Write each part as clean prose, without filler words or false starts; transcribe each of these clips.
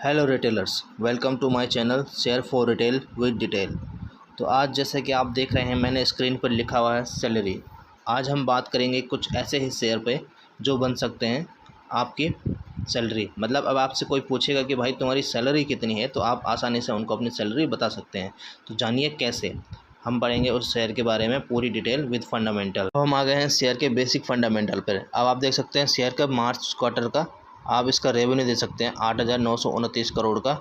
Hello retailers, welcome to my channel share for retail with detail. तो आज जैसे कि आप देख रहे हैं, मैंने स्क्रीन पर लिखा हुआ है सैलरी। आज हम बात करेंगे कुछ ऐसे ही शेयर पे जो बन सकते हैं आपकी सैलरी। मतलब अब आपसे कोई पूछेगा कि भाई तुम्हारी सैलरी कितनी है, तो आप आसानी से उनको अपनी सैलरी बता सकते हैं। तो जानिए कैसे। हम पढ़ेंगे उस शेयर के बारे में पूरी डिटेल विद फंडामेंटल। तो हम आ गए हैं शेयर के बेसिक फंडामेंटल पर। अब आप देख सकते हैं शेयर का मार्च क्वार्टर का आप इसका रेवेन्यू दे सकते हैं 8,929 करोड़ का,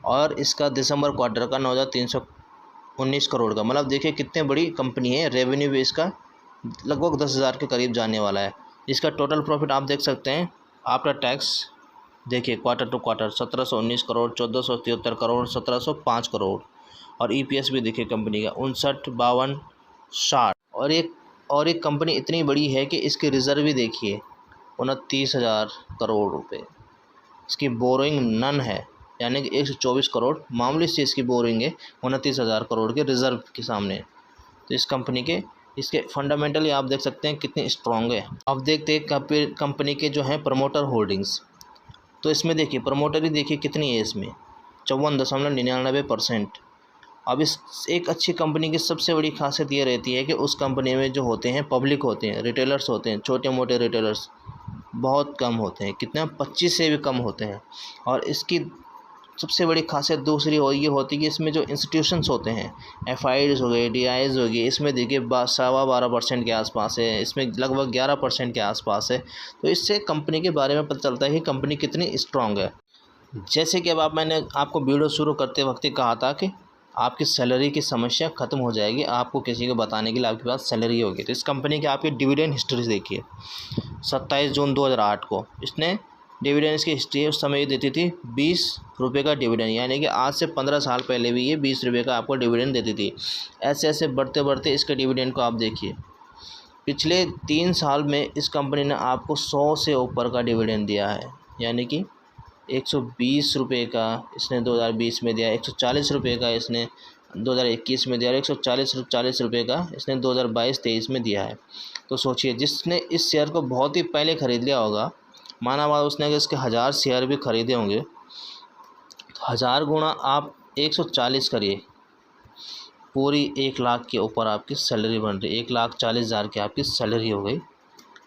और इसका दिसंबर क्वार्टर का 9,319 करोड़ का। मतलब देखिए कितनी बड़ी कंपनी है। रेवेन्यू भी इसका लगभग 10,000 के करीब जाने वाला है। इसका टोटल प्रॉफिट आप देख सकते हैं आफ्टर टैक्स। देखिए quarter to quarter 1,719 crore, 1,473 crore, 1,705 crore. और ईपीएस भी देखिए कंपनी का 59, 52, 60। और एक कंपनी इतनी बड़ी है कि इसके रिजर्व भी देखिए 29,000 करोड़ रुपए। इसकी बोरोइंग नन है, यानी कि 124 करोड़ मामूली से इसकी बोरिंग है 29,000 करोड़ के रिज़र्व के सामने। तो इस कंपनी के इसके फंडामेंटली आप देख सकते हैं कितनी स्ट्रॉन्ग है। अब देखते हैं कंपनी के जो हैं प्रमोटर होल्डिंग्स। तो इसमें देखिए प्रमोटर ही देखिए कितनी है इसमें 54.99%। अब इस एक अच्छी कंपनी की सबसे बड़ी खासियत ये रहती है कि उस कंपनी में जो होते हैं पब्लिक होते हैं, रिटेलर्स होते हैं, छोटे मोटे रिटेलर्स बहुत कम होते हैं। कितने 25 से भी कम होते हैं। और इसकी सबसे बड़ी खासियत दूसरी ये होती है कि इसमें जो इंस्टीट्यूशंस होते हैं, एफआईज हो गए, डीआईज हो गए, इसमें देखिए 12.25% के आसपास है, इसमें लगभग 11% के आसपास है। तो इससे कंपनी के बारे में पता चलता है कि कंपनी कितनी स्ट्रॉन्ग है। जैसे कि अब मैंने आपको वीडियो शुरू करते वक्त ही कहा था कि आपकी सैलरी की समस्या ख़त्म हो जाएगी आपको किसी को बताने के लिए आपके पास सैलरी होगी। तो इस कंपनी की आपकी डिविडेंड हिस्ट्री देखिए। 27 जून 2008 को इसने डिविडेंड्स की हिस्ट्री उस समय देती थी 20 रुपये का डिविडेंड, यानी कि आज से 15 साल पहले भी ये 20 रुपये का आपको डिविडेंड देती थी। ऐसे ऐसे बढ़ते बढ़ते इसके डिविडेंड को आप देखिए। पिछले 3 साल में इस कंपनी ने आपको 100 से ऊपर का डिविडेंड दिया है, यानी कि 120 रुपये का इसने 2020 में दिया, 140 रुपये का इसने 2021 में दिया, और 140 रुपये का इसने 2022-23 में दिया है। तो सोचिए, जिसने इस शेयर को बहुत ही पहले ख़रीद लिया होगा, माना हुआ उसने अगर इसके 1000 शेयर भी ख़रीदे होंगे, तो 1000 गुणा आप 140 करिए, पूरी 1 लाख के ऊपर आपकी सैलरी बन रही है। 1,40,000 की आपकी सैलरी हो गई।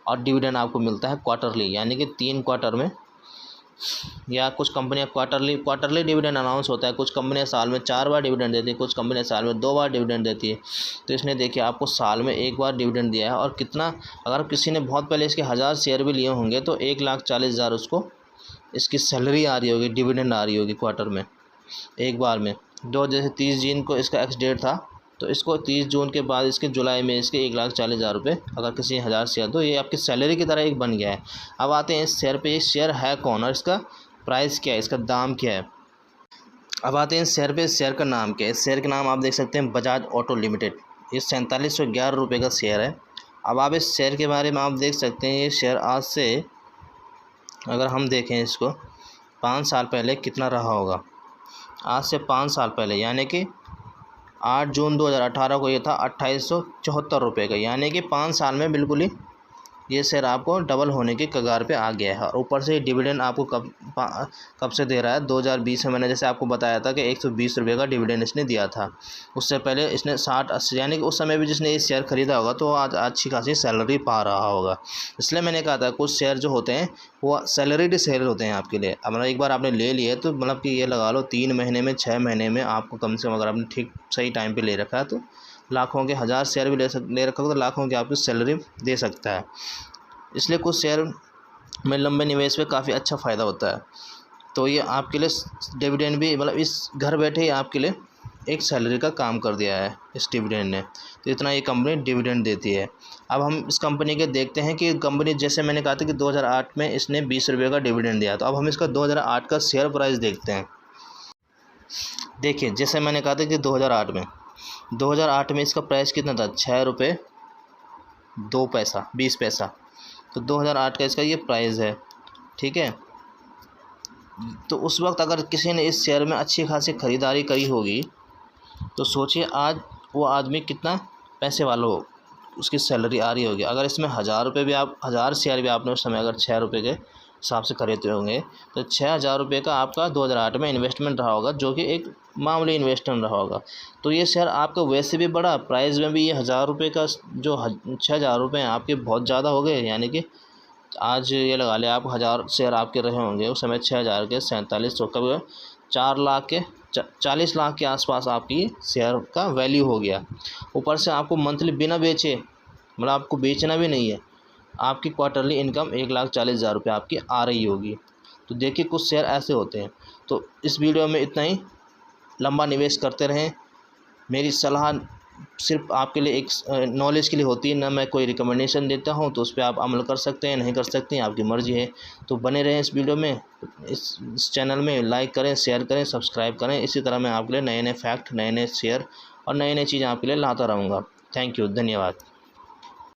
और डिविडेंड आपको मिलता है क्वार्टरली, यानी कि 3 क्वार्टर में, या कुछ कंपनियां क्वार्टरली डिविडेंड अनाउंस होता है। कुछ कंपनियां साल में 4 बार डिविडेंड देती है, कुछ कंपनियां साल में 2 बार डिविडेंड देती है। तो इसने देखिए आपको साल में 1 बार डिविडेंड दिया है। और कितना, अगर किसी ने बहुत पहले इसके 1000 शेयर भी लिए होंगे तो 1,40,000 उसको इसकी सैलरी आ रही होगी, डिविडेंड आ रही होगी क्वार्टर में एक बार में। जैसे 30 जून को इसका एक्स डेट था, तो इसको 30 जून के बाद इसके जुलाई में इसके 1,40,000 रुपये अगर किसी 1000 शेयर, तो ये आपकी सैलरी की तरह एक बन गया है। अब आते हैं इस शेयर पे। ये शेयर है कौन और इसका प्राइस क्या है, इसका दाम क्या है। अब आते हैं इस शेयर पे। इस शेयर का नाम क्या है। इस शेयर का नाम आप देख सकते हैं बजाज ऑटो लिमिटेड। ये 4711 रुपये का शेयर है। अब आप इस शेयर के बारे में आप देख सकते हैं, ये शेयर आज से अगर हम देखें इसको 5 साल पहले कितना रहा होगा। आज से 5 साल पहले, यानी कि 8 जून 2018 को ये था 2874 रुपये का, यानी कि 5 साल में बिल्कुल ही ये शेयर आपको डबल होने की कगार पे आ गया है। और ऊपर से डिविडेंड आपको कब से दे रहा है, 2020 में मैंने जैसे आपको बताया था कि 120 रुपये का डिविडेंड इसने दिया था। उससे पहले इसने 60-80, यानी कि उस समय भी जिसने ये शेयर ख़रीदा होगा तो आज अच्छी खासी सैलरी पा रहा होगा। इसलिए मैंने कहा था कुछ शेयर जो होते हैं वो सैलरीड शेयर होते हैं आपके लिए। अब मतलब एक बार आपने ले लिए तो मतलब कि ये लगा लो 3 महीने में, 6 महीने में आपको कम से कम, अगर आपने ठीक सही टाइम पर ले रखा है तो लाखों के 1000 शेयर भी ले रखा हो तो लाखों की आपको सैलरी दे सकता है। इसलिए कुछ शेयर में लंबे निवेश पे काफ़ी अच्छा फ़ायदा होता है। तो ये आपके लिए डिविडेंड भी, मतलब इस घर बैठे ही आपके लिए एक सैलरी का काम कर दिया है इस डिविडेंड ने। तो इतना ये कंपनी डिविडेंड देती है। अब हम इस कंपनी के देखते हैं कि कंपनी, जैसे मैंने कहा था कि 2008 में इसने 20 रुपये का डिविडेंड दिया, तो अब हम इसका 2008 का शेयर प्राइस देखते हैं। देखिए जैसे मैंने कहा था कि 2008 में इसका प्राइस कितना था, 6 रुपये 2 पैसा 20 पैसा। तो 2008 का इसका ये प्राइस है, ठीक है। तो उस वक्त अगर किसी ने इस शेयर में अच्छी खासी ख़रीदारी करी होगी तो सोचिए आज वो आदमी कितना पैसे वाला हो, उसकी सैलरी आ रही होगी। अगर इसमें 1000 रुपये भी आप 1000 शेयर भी आपने उस समय अगर 6 रुपये के हिसाब से खरीदते होंगे तो 6,000 रुपये का आपका 2008 में इन्वेस्टमेंट रहा होगा, जो कि एक मामूली इन्वेस्टमेंट रहा होगा। तो ये शेयर आपका वैसे भी बढ़ा, प्राइस में भी ये 1,000 रुपये का जो 6,000 रुपये हैं आपके बहुत ज़्यादा हो गए। यानी कि आज ये लगा ले आप 1,000 शेयर आपके रहे होंगे उस समय 6,000 के 4700 कब 4 लाख के 40 लाख के आसपास आपकी शेयर का वैल्यू हो गया। ऊपर से आपको मंथली बिना बेचे, मतलब आपको बेचना भी नहीं है, आपकी क्वार्टरली इनकम 1,40,000 रुपये आपकी आ रही होगी। तो देखिए कुछ शेयर ऐसे होते हैं। तो इस वीडियो में इतना ही, लंबा निवेश करते रहें। मेरी सलाह सिर्फ आपके लिए एक नॉलेज के लिए होती है, ना मैं कोई रिकमेंडेशन देता हूं। तो उस पर आप अमल कर सकते हैं, नहीं कर सकते हैं, आपकी मर्ज़ी है। तो बने रहें इस वीडियो में, इस चैनल में लाइक करें, शेयर करें, सब्सक्राइब करें। इसी तरह मैं आपके लिए नए नए फैक्ट, नए नए शेयर और नई नई चीज़ें आपके लिए लाता रहूँगा। थैंक यू, धन्यवाद।